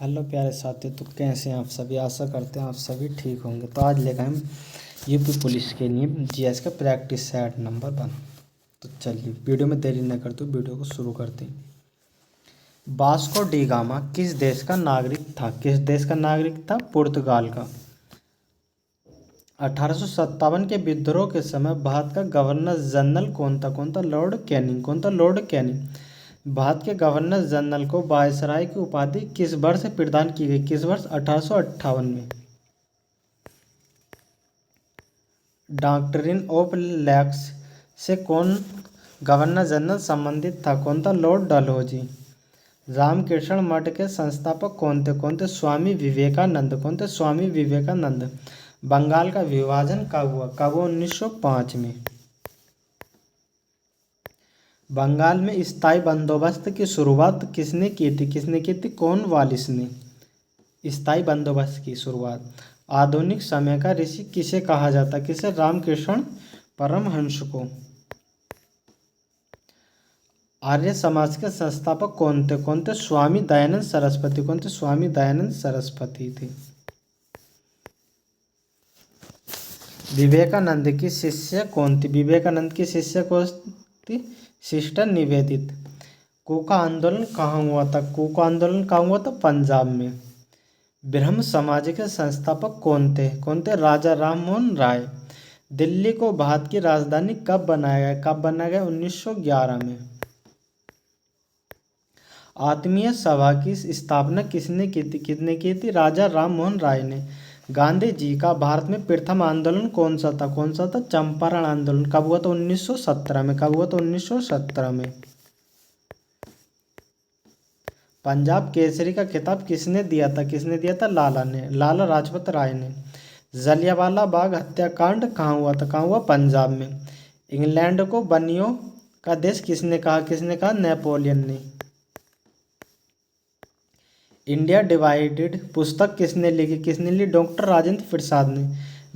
Hello प्यारे साथियों, तो कैसे हैं आप सभी। आशा करते हैं आप सभी ठीक होंगे। तो आज लेकर हम यूपी पुलिस के लिए जीएस का प्रैक्टिस सेट नंबर 1। तो चलिए वीडियो में देरी न करते हुए वीडियो को शुरू करते हैं। वास्को डी गामा किस देश का नागरिक था? किस देश का नागरिक था? पुर्तगाल का। 1857 के विद्रोह के समय भारत का गवर्नर जनरल कौन था? Lord Canning. कौन था? Lord Canning. भारत के गवर्नर जनरल को वायसराय की उपाधि किस वर्ष प्रदान की गई? किस वर्ष? 1858 में। डॉक्ट्रिन ऑफ लैक्स से कौन गवर्नर जनरल संबंधित था? कौन था? लॉर्ड डलहौजी। रामकृष्ण मठ के संस्थापक कौन थे? स्वामी विवेकानंद। कौन थे? स्वामी विवेकानंद। बंगाल का विभाजन कब हुआ? 1905 में। बंगाल में स्थायी बंदोबस्त की शुरुआत किसने की थी? कॉर्नवालिस ने स्थायी बंदोबस्त की शुरुआत। आधुनिक समय का ऋषि किसे कहा जाता? किसे? रामकृष्ण परमहंस को। आर्य समाज के संस्थापक कौन थे? स्वामी दयानंद सरस्वती। कौन थे? स्वामी दयानंद सरस्वती थे। विवेकानंद की शिष्य कौन थी? विवेकानंद की शिष्य कौन थी? सिस्टर निवेदित। कूका आंदोलन कहाँ हुआ था? कूका आंदोलन कहाँ हुआ था? पंजाब में। ब्रह्म समाज के संस्थापक कौन थे? राजा राममोहन राय। दिल्ली को भारत की राजधानी कब बनाया गया? 1911 में। आत्मीय सभा की स्थापना किसने की थी? राजा राममोहन राय ने। गांधी जी का भारत में प्रथम आंदोलन कौन सा था? चंपारण आंदोलन। कब हुआ था? 1917 में। कब हुआ था? 1917 में। पंजाब केसरी का खिताब किसने दिया था? लाला लाजपत राय ने। जलियांवाला बाग हत्याकांड कहाँ हुआ था? कहाँ हुआ? पंजाब में। इंग्लैंड को बनियों का देश किसने कहा? नेपोलियन ने। इंडिया डिवाइडेड पुस्तक किसने ली? डॉक्टर राजेंद्र प्रसाद ने।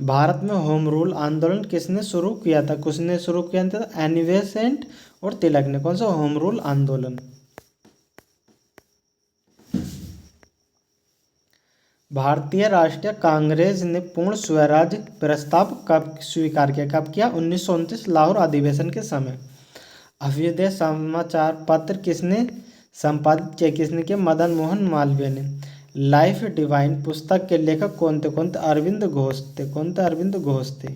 भारत में होम रूल आंदोलन किसने शुरू किया था? एनी बेसेंट और तिलक ने। कौन सा? होम रूल आंदोलन। भारतीय राष्ट्रीय कांग्रेस ने पूर्ण स्वराज प्रस्ताव कब स्वीकार किया? 1929 लाहौर अधिवेशन के समय। अभ्युदय समाचार पत्र किसने संपादित किया? मदन मोहन मालवीय ने। लाइफ डिवाइन पुस्तक के लेखक कौन थे? अरविंद घोष थे। कौन थे? अरविंद घोष थे।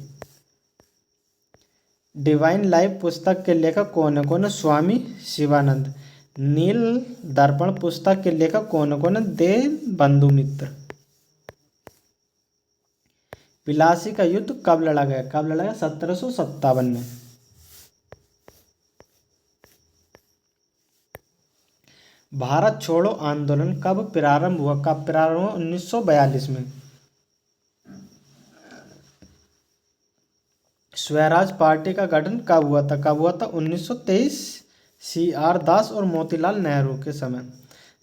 डिवाइन लाइफ पुस्तक के लेखक कौन है? स्वामी शिवानंद। नील दर्पण पुस्तक के लेखक कौन है? देवबंधु मित्र। प्लासी का युद्ध कब लड़ा गया? 1757 में। भारत छोड़ो आंदोलन कब प्रारंभ हुआ? 1942 में। स्वराज पार्टी का गठन कब हुआ था? 1923। CR दास और मोतीलाल नेहरू के समय।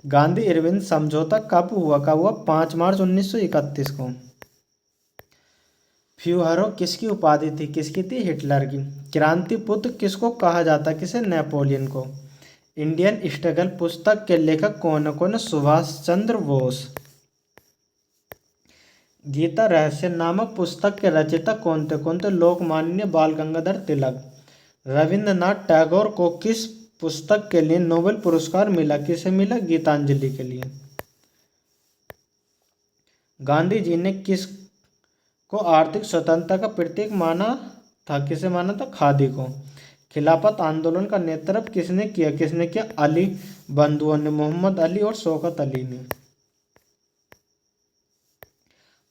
गांधी इरविन समझौता कब हुआ? 5 मार्च 1931 को। फ्यूहरो किसकी उपाधि थी? हिटलर की। क्रांति पुत्र किसको कहा जाता? नेपोलियन को। इंडियन स्ट्रगल पुस्तक के लेखक कौन? सुभाष चंद्र बोस। गीता रहस्य नामक पुस्तक के रचयिता कौन थे? लोकमान्य बाल गंगाधर तिलक। रविंद्रनाथ टैगोर को किस पुस्तक के लिए नोबेल पुरस्कार मिला? किसे मिला? गीतांजलि के लिए। गांधी जी ने किस को आर्थिक स्वतंत्रता का प्रतीक माना था? किसे माना था? खादी को। खिलाफत आंदोलन का नेतृत्व किसने किया? अली बंधुओं ने, मोहम्मद अली और शौकत अली ने।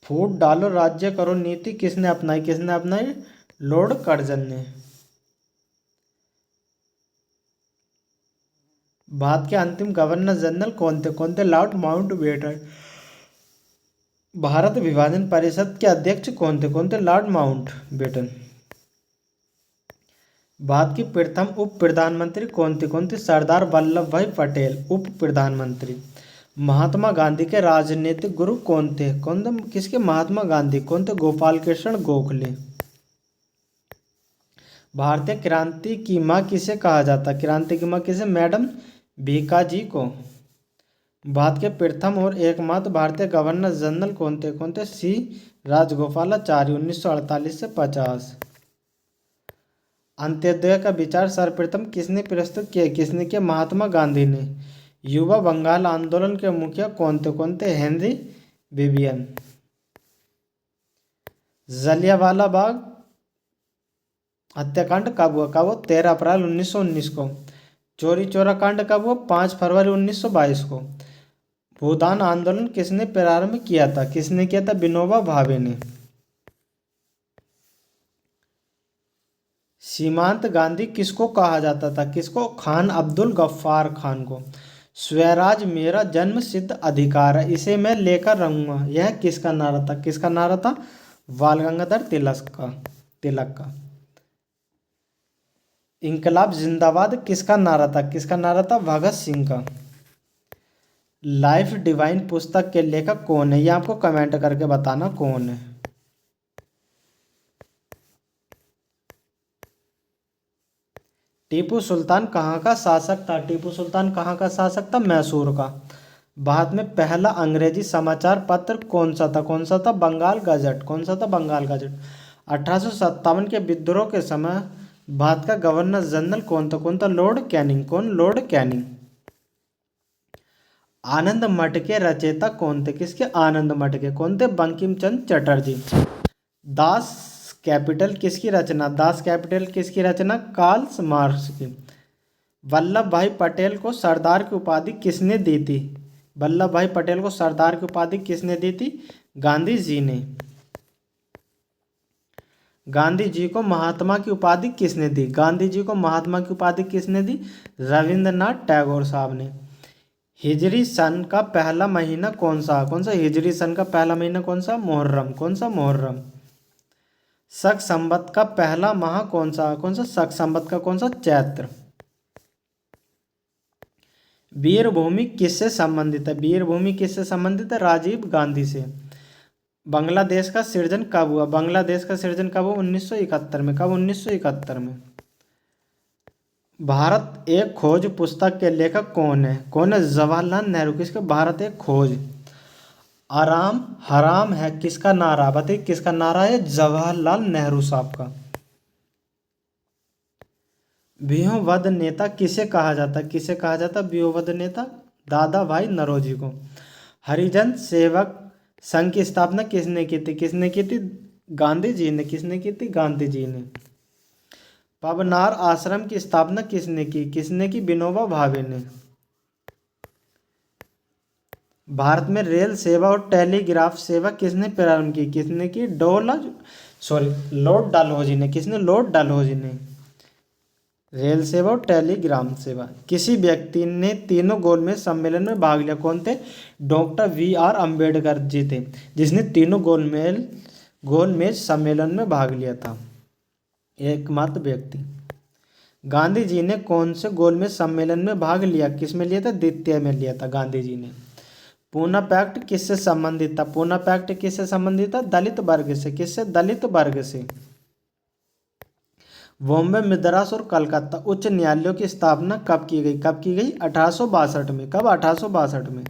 फूट डालो राज्य करो नीति किसने अपनाई? लॉर्ड कर्जन ने। भारत के अंतिम गवर्नर जनरल कौन थे? Lord Mountbatten. भारत विभाजन परिषद के अध्यक्ष कौन थे? Lord Mountbatten. भारत की प्रथम उप प्रधानमंत्री कौन थी? सरदार वल्लभ भाई पटेल। उप प्रधानमंत्री। महात्मा गांधी के राजनीतिक गुरु कौन थे? किसके? महात्मा गांधी। कौन थे? गोपाल कृष्ण गोखले। भारतीय क्रांति की मां किसे कहा जाता? क्रांति की मां किसे? मैडम भीकाजी को। भारत के प्रथम और एकमात्र भारतीय गवर्नर जनरल कौन थे? कौन थे? सी राजगोपालाचारी, 1948 से 50। अंत्योदय का विचार सर्वप्रथम किसने प्रस्तुत किया? किसने किया? महात्मा गांधी ने। युवा बंगाल आंदोलन के मुखिया कौन थे? कौन थे? Henry Vivian. जलियांवाला बाग हत्याकांड कब हुआ? कब हुआ? 13 अप्रैल 1919 को। चोरी चोरा कांड कब हुआ? 5 फरवरी 1922 को। भूदान आंदोलन किसने प्रारंभ किया था? किसने किया था? विनोबा भावे ने। सीमांत गांधी किसको कहा जाता था? किसको? खान अब्दुल गफ्फार खान को। स्वराज मेरा जन्म सिद्ध अधिकार है, इसे मैं लेकर रहूंगा, यह किसका नारा था? किसका नारा था? बाल गंगाधर तिलक का। इनकलाब जिंदाबाद किसका नारा था? किसका नारा था? भगत सिंह का। लाइफ डिवाइन पुस्तक के लेखक कौन है? ये आपको कमेंट करके बताना कौन है। टीपू सुल्तान कहाँ का शासक था? टीपू सुल्तान कहाँ का शासक था? मैसूर का। भारत में पहला अंग्रेजी समाचार पत्र कौन सा था? कौन सा था? बंगाल गजट। कौन सा था? बंगाल गजट। 1857 के विद्रोह के समय भारत का गवर्नर जनरल कौन था? कौन था? Lord Canning. कौन? Lord Canning. आनंद मठ के रचयिता कौन थे? किसके? आनंद मठ के। कौन थे? बंकिम चंद्र चटर्जी। दास कैपिटल किसकी रचना? दास कैपिटल किसकी रचना? कार्ल मार्क्स की। वल्लभ भाई पटेल को सरदार की उपाधि किसने दी थी? वल्लभ भाई पटेल को सरदार की उपाधि किसने दी थी? गांधी जी ने। गांधी जी को महात्मा की उपाधि किसने दी? गांधी जी को महात्मा की उपाधि किसने दी? रविंद्रनाथ टैगोर साहब ने। हिजरी सन का पहला महीना कौन सा? कौन सा? हिजरी सन का पहला महीना कौन सा? मुहर्रम। कौन सा? मुहर्रम। शक संवत का पहला माह कौन सा? कौन सा? शक संवत का कौन सा? चैत्र। वीरभूमि किससे संबंधित है? वीरभूमि किससे संबंधित है? राजीव गांधी से। बांग्लादेश का सृजन कब हुआ? बांग्लादेश का सृजन कब हुआ? 1971 में। कब? 1971 में। भारत एक खोज पुस्तक के लेखक कौन है? कौन है? जवाहरलाल नेहरू। किसके? भारत एक खोज। आराम हराम है किसका नारा? बताइए किसका नारा है? जवाहरलाल नेहरू साहब का। व्यूहबद्ध नेता किसे कहा जाता? किसे कहा जाता? व्यूहबद्ध नेता दादा भाई नौरोजी को। हरिजन सेवक संघ की स्थापना किसने की थी? किसने की थी? गांधी जी ने। किसने की थी? गांधी जी ने। पवनार आश्रम की स्थापना किसने की? किसने की? विनोबा भावे ने। भारत में रेल सेवा और टेलीग्राफ सेवा किसने प्रारंभ की? किसने की? लॉर्ड डलहौजी ने। किसने? लॉर्ड डलहौजी ने। रेल सेवा और टेलीग्राम सेवा। किसी व्यक्ति ने तीनों गोलमेज सम्मेलन में भाग लिया? कौन थे? डॉक्टर VR अम्बेडकर जी थे, जिसने तीनों गोलमेज सम्मेलन में भाग लिया था, एकमात्र व्यक्ति। गांधी जी ने कौन से गोलमेज सम्मेलन में भाग लिया? किस में लिया था? द्वितीय में लिया था गांधी जी ने। पूना पैक्ट किससे संबंधित था? पूना पैक्ट किससे संबंधित था? दलित वर्ग से। किससे? दलित वर्ग से। बॉम्बे, मद्रास और कलकत्ता उच्च न्यायालयों की स्थापना कब की गई? कब की गई? 1862 में। कब? 1862 में।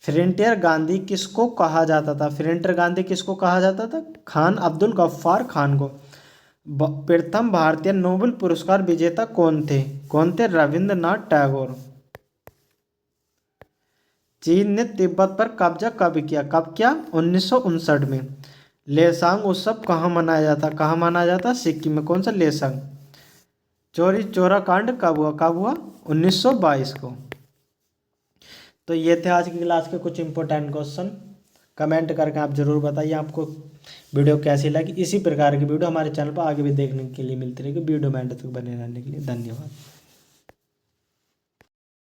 फ्रंटियर गांधी किसको कहा जाता था? फ्रंटियर गांधी किसको कहा जाता था? खान अब्दुल गफ्फार खान को। प्रथम भारतीय नोबेल पुरस्कार विजेता कौन थे? कौन थे? रविंद्रनाथ टैगोर। चीन ने तिब्बत पर कब्जा कब किया? कब किया? 1959 में। लेसांग उत्सव कहाँ मनाया जाता? कहाँ मनाया जाता? सिक्किम में। कौन सा? लेसांग। चोरी चोरा कांड कब हुआ? कब हुआ? 1922 को। तो ये थे आज की क्लास के कुछ इंपॉर्टेंट क्वेश्चन। कमेंट करके आप जरूर बताइए आपको वीडियो कैसी लगी। इसी प्रकार की वीडियो हमारे चैनल पर आगे भी देखने के लिए मिलती रहेगी। वीडियो में एंड तक बने रहने के लिए धन्यवाद।